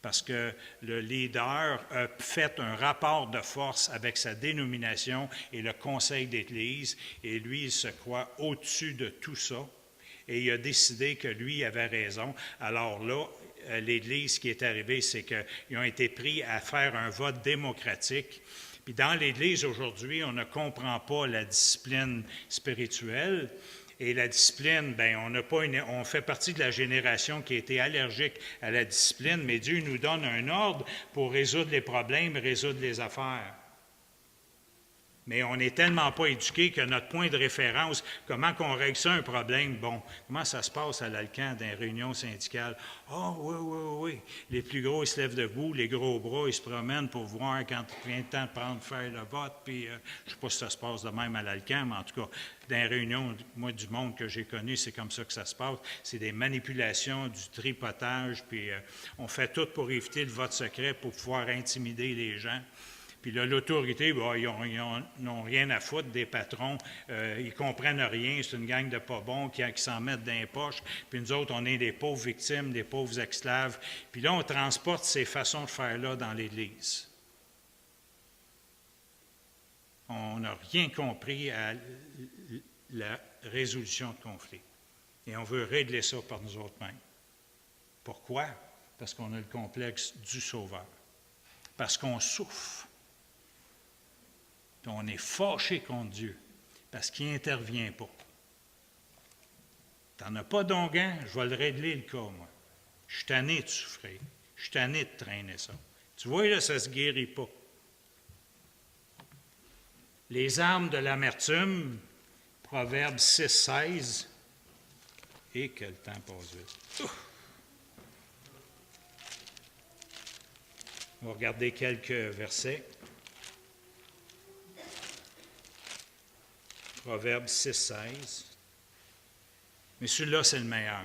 Parce que le leader a fait un rapport de force avec sa dénomination et le conseil d'église, et lui, il se croit au-dessus de tout ça. Et il a décidé que lui avait raison. Alors là, l'Église, ce qui est arrivé, c'est qu'ils ont été pris à faire un vote démocratique. Puis dans l'Église aujourd'hui, on ne comprend pas la discipline spirituelle. Et la discipline, bien, on fait partie de la génération qui a été allergique à la discipline, mais Dieu nous donne un ordre pour résoudre les problèmes, résoudre les affaires. Mais on n'est tellement pas éduqué que notre point de référence, comment qu'on règle ça un problème, bon, comment ça se passe à l'Alcan dans les réunions syndicales? Ah, oui. Les plus gros, ils se lèvent debout, les gros bras, ils se promènent pour voir quand il vient le temps de faire le vote, puis je ne sais pas si ça se passe de même à l'Alcan, mais en tout cas, dans les réunions, moi, du monde que j'ai connu, c'est comme ça que ça se passe. C'est des manipulations, du tripotage, puis on fait tout pour éviter le vote secret, pour pouvoir intimider les gens. Puis là, l'autorité, ben, ils n'ont rien à foutre des patrons. Ils ne comprennent rien. C'est une gang de pas bons qui s'en mettent dans les poches. Puis nous autres, on est des pauvres victimes, des pauvres esclaves. Puis là, on transporte ces façons de faire-là dans l'Église. On n'a rien compris à la résolution de conflits. Et on veut régler ça par nous autres mêmes. Pourquoi? Parce qu'on a le complexe du Sauveur. Parce qu'on souffre. Puis on est fâché contre Dieu parce qu'il n'intervient pas. Tu n'en as pas d'onguent, je vais le régler le cas, moi. Je suis tanné de souffrir. Je suis tanné de traîner ça. Tu vois, là, ça ne se guérit pas. Les armes de l'amertume, Proverbe 6, 16. Et que le temps passe vite. On va regarder quelques versets. Proverbe 6, 16. Mais celui-là, c'est le meilleur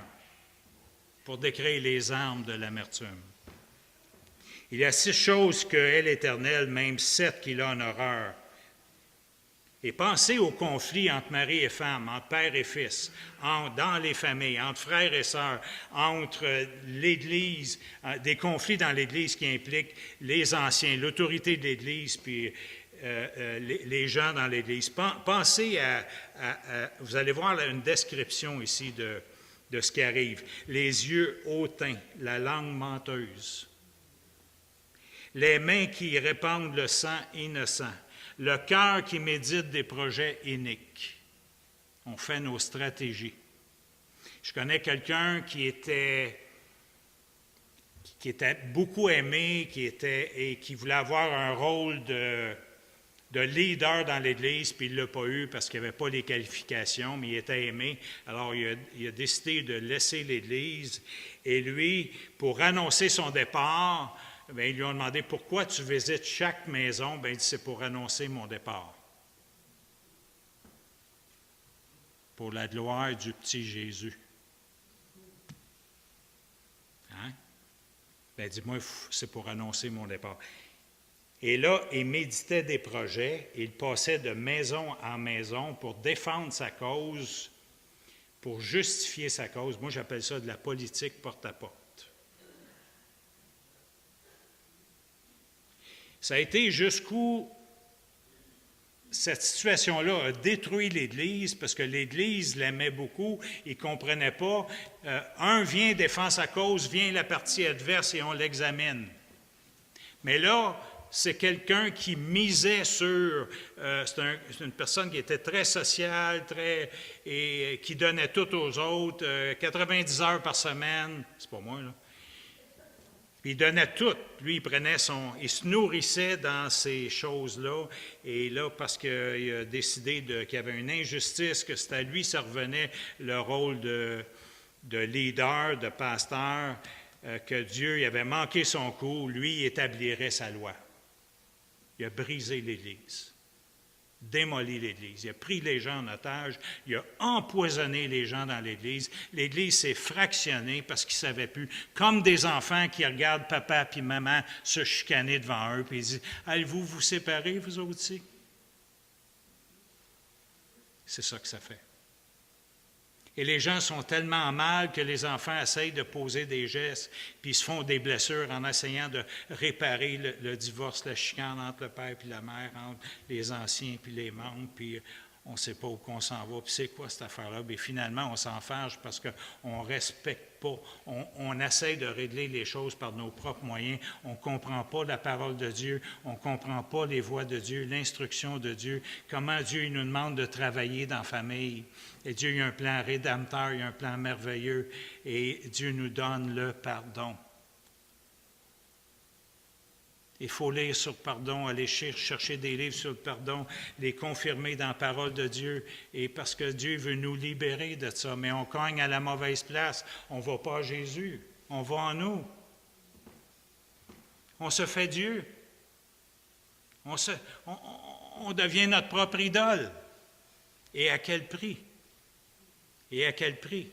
pour décrire les armes de l'amertume. Il y a 6 choses que est l'Éternel, même 7 qu'il a en horreur. Et pensez aux conflits entre mari et femme, entre père et fils, dans les familles, entre frères et sœurs, entre l'Église, des conflits dans l'Église qui impliquent les anciens, l'autorité de l'Église, puis les gens dans l'Église. Pensez vous allez voir une description ici de ce qui arrive. Les yeux hautains, la langue menteuse, les mains qui répandent le sang innocent, le cœur qui médite des projets iniques. On fait nos stratégies. Je connais quelqu'un qui était beaucoup aimé, qui voulait avoir un rôle de leader dans l'Église, puis il ne l'a pas eu parce qu'il n'avait pas les qualifications, mais il était aimé. Alors, il a décidé de laisser l'Église. Et lui, pour annoncer son départ, bien, ils lui ont demandé « Pourquoi tu visites chaque maison? » Bien, il dit « C'est pour annoncer mon départ. Pour la gloire du petit Jésus. » Hein? Bien, il dit « Moi, c'est pour annoncer mon départ. » Et là, il méditait des projets, il passait de maison en maison pour défendre sa cause, pour justifier sa cause. Moi, j'appelle ça de la politique porte-à-porte. Ça a été jusqu'où cette situation-là a détruit l'Église, parce que l'Église l'aimait beaucoup, il ne comprenait pas. Un vient, défend sa cause, vient la partie adverse et on l'examine. Mais là, c'est quelqu'un qui misait sur... c'est une personne qui était très sociale, et qui donnait tout aux autres, 90 heures par semaine. C'est pas moi, là. Puis il donnait tout. Lui, il se nourrissait dans ces choses-là. Et là, parce qu'il a décidé qu'il y avait une injustice, que c'était à lui, ça revenait le rôle de leader, de pasteur, que Dieu il avait manqué son coup, lui, il établirait sa loi. Il a brisé l'Église, démoli l'Église. Il a pris les gens en otage, il a empoisonné les gens dans l'Église. L'Église s'est fractionnée parce qu'ils ne savaient plus, comme des enfants qui regardent papa et maman se chicaner devant eux, puis ils disent « Allez-vous vous séparer, vous autres aussi? » C'est ça que ça fait. Et les gens sont tellement mal que les enfants essayent de poser des gestes, puis ils se font des blessures en essayant de réparer le divorce, la chicane entre le père et la mère, entre les anciens et les membres, puis on ne sait pas où on s'en va. Puis c'est quoi cette affaire-là? Bien, finalement, on s'en fâche parce qu'on ne respecte pas, on essaie de régler les choses par nos propres moyens, on ne comprend pas la parole de Dieu, on ne comprend pas les voies de Dieu, l'instruction de Dieu, comment Dieu il nous demande de travailler dans la famille. Et Dieu, il a un plan rédempteur, il a un plan merveilleux, et Dieu nous donne le pardon. Il faut lire sur le pardon, aller chercher des livres sur le pardon, les confirmer dans la parole de Dieu, et parce que Dieu veut nous libérer de ça, mais on cogne à la mauvaise place, on ne va pas à Jésus, on va en nous. On se fait Dieu. On devient notre propre idole. Et à quel prix? Et à quel prix?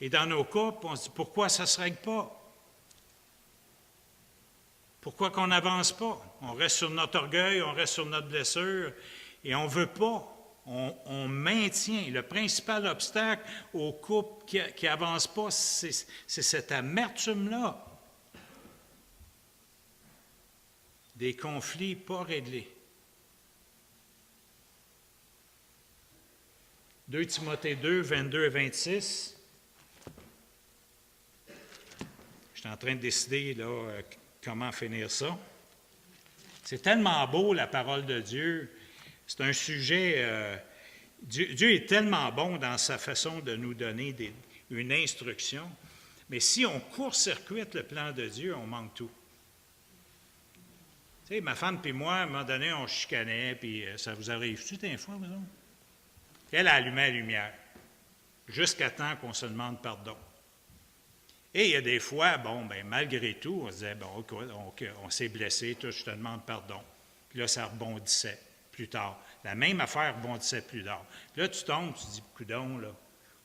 Et dans nos couples, on se dit, pourquoi ça ne se règle pas? Pourquoi qu'on n'avance pas? On reste sur notre orgueil, on reste sur notre blessure, et on ne veut pas. On maintient. Le principal obstacle au couple qui n'avance pas, c'est cette amertume-là. Des conflits pas réglés. 2 Timothée 2, 22 et 26. Je suis en train de décider là, comment finir ça. C'est tellement beau, la parole de Dieu. C'est un sujet... Dieu est tellement bon dans sa façon de nous donner une instruction. Mais si on court-circuite le plan de Dieu, on manque tout. Tu sais, ma femme et moi, à un moment donné, on chicanait, puis ça vous arrive-tu des fois, vous autres? Elle allumait la lumière, jusqu'à temps qu'on se demande pardon. Et il y a des fois, malgré tout, on se disait, on s'est blessé, toi, je te demande pardon. Puis là, ça rebondissait plus tard. La même affaire rebondissait plus tard. Puis là, tu tombes, tu te dis, coudonc, là,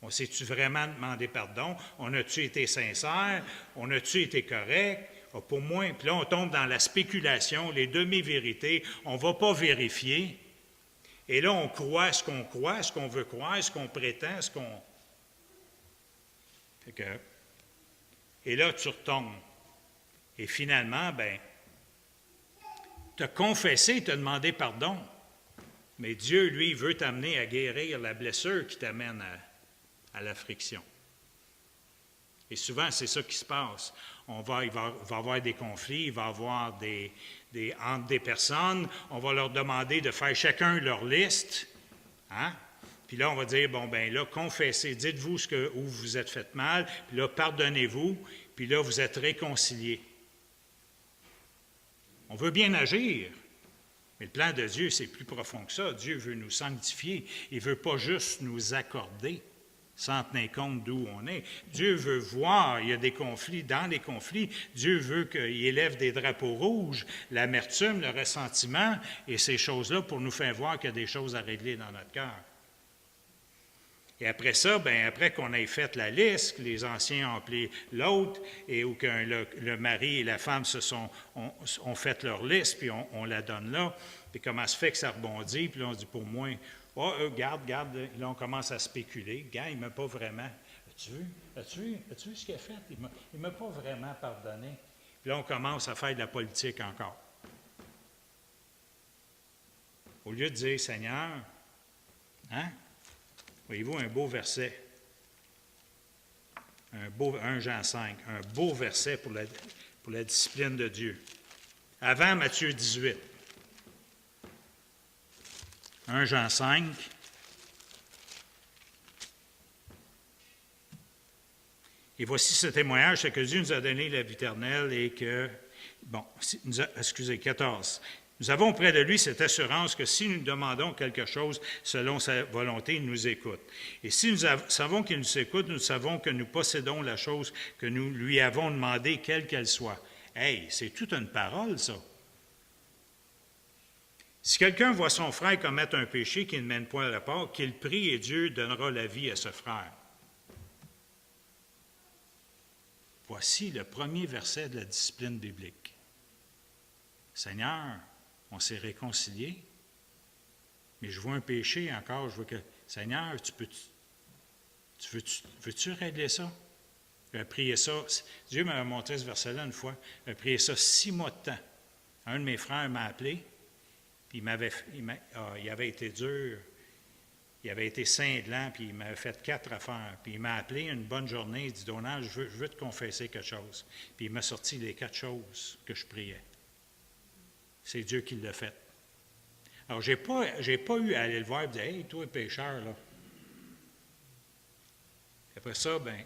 on s'est-tu vraiment demandé pardon? On a-tu été sincère? On a-tu été correct? pour moi, puis là, on tombe dans la spéculation, les demi-vérités, on ne va pas vérifier. Et là, on croit, ce qu'on veut croire, ce qu'on prétend, ce qu'on... Fait que... Et là, tu retombes. Et finalement, ben, te confesser, te demander pardon. Mais Dieu, lui, veut t'amener à guérir la blessure qui t'amène à la friction. Et souvent, c'est ça qui se passe. Il va y avoir des conflits, il va y avoir entre des personnes. On va leur demander de faire chacun leur liste. Hein? Puis là, on va dire, bon, ben là, confessez, dites-vous où vous êtes fait mal, puis là, pardonnez-vous, puis là, vous êtes réconciliés. On veut bien agir, mais le plan de Dieu, c'est plus profond que ça. Dieu veut nous sanctifier. Il ne veut pas juste nous accorder sans tenir compte d'où on est. Dieu veut voir, il y a des conflits. Dans les conflits, Dieu veut qu'il élève des drapeaux rouges, l'amertume, le ressentiment et ces choses-là pour nous faire voir qu'il y a des choses à régler dans notre cœur. Et après ça, bien, après qu'on ait fait la liste, que les anciens ont appelé l'autre, et où que le mari et la femme ont fait leur liste, puis on la donne là, puis comment se fait que ça rebondit, puis là, on se dit, pour moi, oh, garde, là, on commence à spéculer. Gars, il ne m'a pas vraiment... As-tu vu ce qu'il a fait? Il ne m'a pas vraiment pardonné. Puis là, on commence à faire de la politique encore. Au lieu de dire, Seigneur, hein? Voyez-vous, un beau verset, 1 Jean 5, un beau verset pour la discipline de Dieu. Avant Matthieu 18, 1 Jean 5, et voici ce témoignage, c'est que Dieu nous a donné la vie éternelle et que, 14. Nous avons auprès de lui cette assurance que si nous demandons quelque chose selon sa volonté, il nous écoute. Et si nous savons qu'il nous écoute, nous savons que nous possédons la chose que nous lui avons demandée, quelle qu'elle soit. Hey, c'est toute une parole, ça. Si quelqu'un voit son frère commettre un péché qui ne mène point à la part, qu'il prie et Dieu donnera la vie à ce frère. Voici le premier verset de la discipline biblique. Seigneur, on s'est réconciliés, mais je vois un péché encore, je vois que, Seigneur, veux-tu régler ça? J'ai prié ça, Dieu m'a montré ce verset-là une fois, j'ai prié ça 6 mois de temps. Un de mes frères m'a appelé, puis il avait été dur, il avait été cinglant, puis il m'avait fait 4 affaires, puis il m'a appelé une bonne journée, il dit, Donald, je veux te confesser quelque chose. Puis il m'a sorti les 4 choses que je priais. C'est Dieu qui l'a fait. Alors, je n'ai pas eu à aller le voir et dire, « Hey, toi, pécheur, là. » Après ça, bien,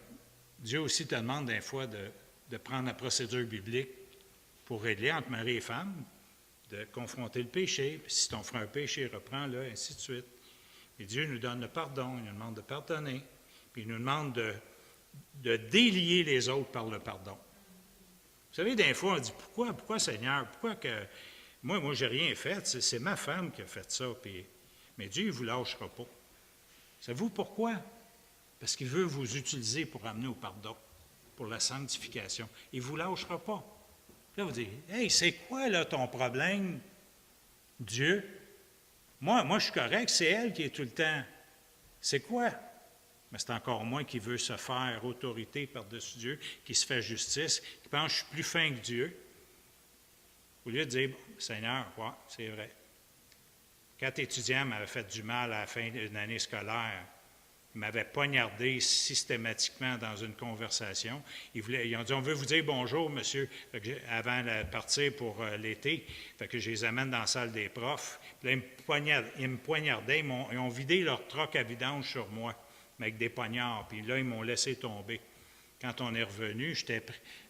Dieu aussi te demande des fois de prendre la procédure biblique pour régler entre mari et femme, de confronter le péché, puis si ton frère a un péché, reprends-le, ainsi de suite. Et Dieu nous donne le pardon, il nous demande de pardonner, puis il nous demande de délier les autres par le pardon. Vous savez, des fois, on dit, pourquoi Seigneur, pourquoi que... Moi, j'ai rien fait, c'est ma femme qui a fait ça, mais Dieu ne vous lâchera pas. Savez-vous pourquoi? Parce qu'il veut vous utiliser pour amener au pardon, pour la sanctification. Il ne vous lâchera pas. Là, vous dites, « Hey, c'est quoi là ton problème, Dieu? Moi, je suis correct, c'est elle qui est tout le temps. C'est quoi? » Mais c'est encore moi qui veut se faire autorité par-dessus Dieu, qui se fait justice, qui pense que je suis plus fin que Dieu. Au lieu de dire, Seigneur, ouais, c'est vrai. 4 étudiants m'avaient fait du mal à la fin d'une année scolaire. Ils m'avaient poignardé systématiquement dans une conversation. Ils ont dit, on veut vous dire bonjour, monsieur, avant de partir pour l'été. Fait que je les amène dans la salle des profs. Puis là, ils me poignardaient. Ils ont vidé leur troc à vidange sur moi, avec des poignards. Puis là, ils m'ont laissé tomber. Quand on est revenu,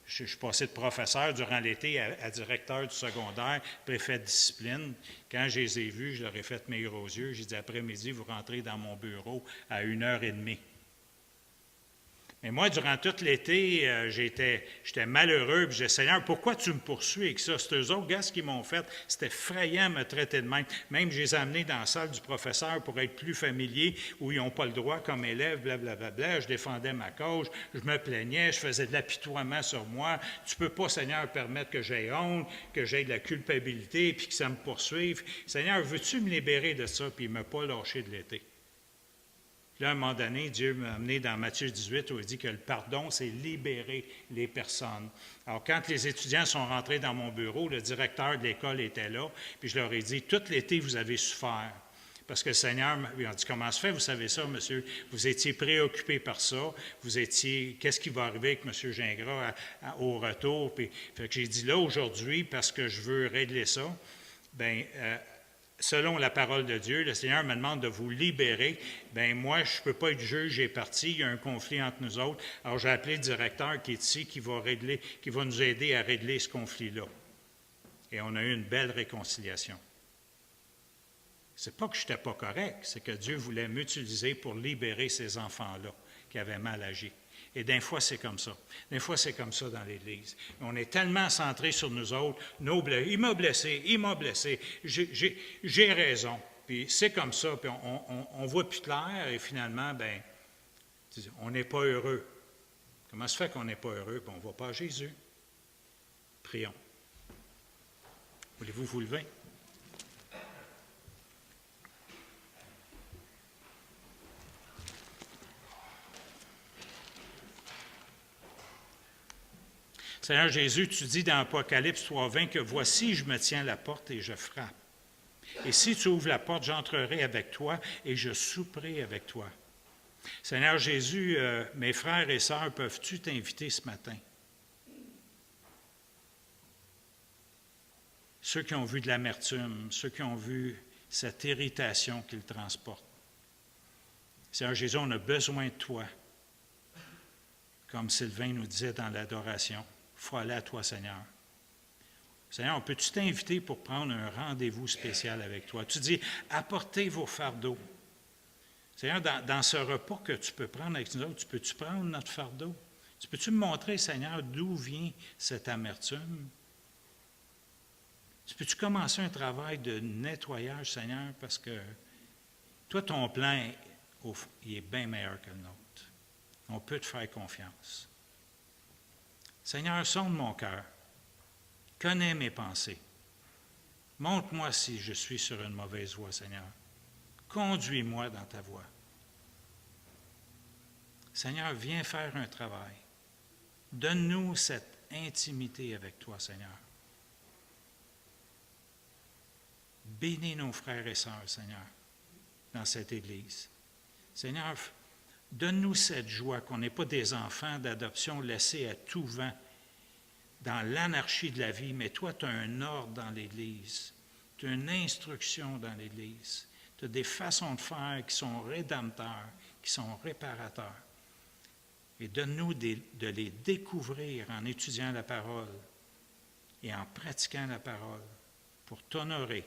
je suis passé de professeur durant l'été à directeur du secondaire, préfet de discipline. Quand je les ai vus, je leur ai fait mes gros yeux. J'ai dit, après-midi, vous rentrez dans mon bureau à 1h30. Mais moi, durant tout l'été, j'étais malheureux. Puis je disais, Seigneur, pourquoi tu me poursuis avec ça? C'est eux autres, gars, ce qu'ils m'ont fait. C'était effrayant de me traiter de même. Même, je les ai amenés dans la salle du professeur pour être plus familiers, où ils n'ont pas le droit comme élèves, blablabla. Je défendais ma cause, je me plaignais, je faisais de l'apitoiement sur moi. Tu peux pas, Seigneur, permettre que j'aie honte, que j'aie de la culpabilité, puis que ça me poursuive. Seigneur, veux-tu me libérer de ça? Puis il ne m'a pas lâché de l'été. Puis là, à un moment donné, Dieu m'a amené dans Matthieu 18 où il dit que le pardon, c'est libérer les personnes. Alors, quand les étudiants sont rentrés dans mon bureau, le directeur de l'école était là, puis je leur ai dit, tout l'été, vous avez souffert. Parce que le Seigneur m'a dit, comment se fait, vous savez ça, monsieur? Vous étiez préoccupé par ça, vous étiez, qu'est-ce qui va arriver avec M. Gingras au retour? Puis, fait que j'ai dit, là, aujourd'hui, parce que je veux régler ça, bien, selon la parole de Dieu, le Seigneur me demande de vous libérer. Bien, moi, je ne peux pas être juge et parti. Il y a un conflit entre nous autres. Alors, j'ai appelé le directeur qui est ici, qui va nous aider à régler ce conflit-là. Et on a eu une belle réconciliation. C'est pas que je n'étais pas correct, c'est que Dieu voulait m'utiliser pour libérer ces enfants-là qui avaient mal agi. Et des fois, c'est comme ça. Des fois, c'est comme ça dans l'Église. On est tellement centré sur nous autres. Il m'a blessé, j'ai raison. Puis c'est comme ça, puis on ne voit plus clair, et finalement, bien, on n'est pas heureux. Comment se fait qu'on n'est pas heureux? Puis on ne voit pas Jésus. Prions. Voulez-vous vous lever? Seigneur Jésus, tu dis dans Apocalypse 3,20 que « Voici, je me tiens à la porte et je frappe. Et si tu ouvres la porte, j'entrerai avec toi et je souperai avec toi. » Seigneur Jésus, mes frères et sœurs, peuvent-tu t'inviter ce matin? Ceux qui ont vu de l'amertume, ceux qui ont vu cette irritation qu'ils transportent. Seigneur Jésus, on a besoin de toi, comme Sylvain nous disait dans l'adoration. Il faut aller à toi, Seigneur. Seigneur, peux-tu t'inviter pour prendre un rendez-vous spécial avec toi? Tu dis, apportez vos fardeaux. Seigneur, dans ce repas que tu peux prendre avec nous autres, peux-tu prendre notre fardeau? Peux-tu me montrer, Seigneur, d'où vient cette amertume? Peux-tu commencer un travail de nettoyage, Seigneur, parce que toi, ton plan, il est bien meilleur que le nôtre. On peut te faire confiance. Seigneur, sonde mon cœur. Connais mes pensées. Montre-moi si je suis sur une mauvaise voie, Seigneur. Conduis-moi dans ta voie. Seigneur, viens faire un travail. Donne-nous cette intimité avec toi, Seigneur. Bénis nos frères et sœurs, Seigneur, dans cette Église. Seigneur, donne-nous cette joie qu'on n'est pas des enfants d'adoption laissés à tout vent, dans l'anarchie de la vie, mais toi, tu as un ordre dans l'Église, tu as une instruction dans l'Église, tu as des façons de faire qui sont rédempteurs, qui sont réparateurs. Et donne-nous de les découvrir en étudiant la parole et en pratiquant la parole pour t'honorer.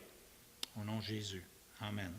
Au nom de Jésus. Amen.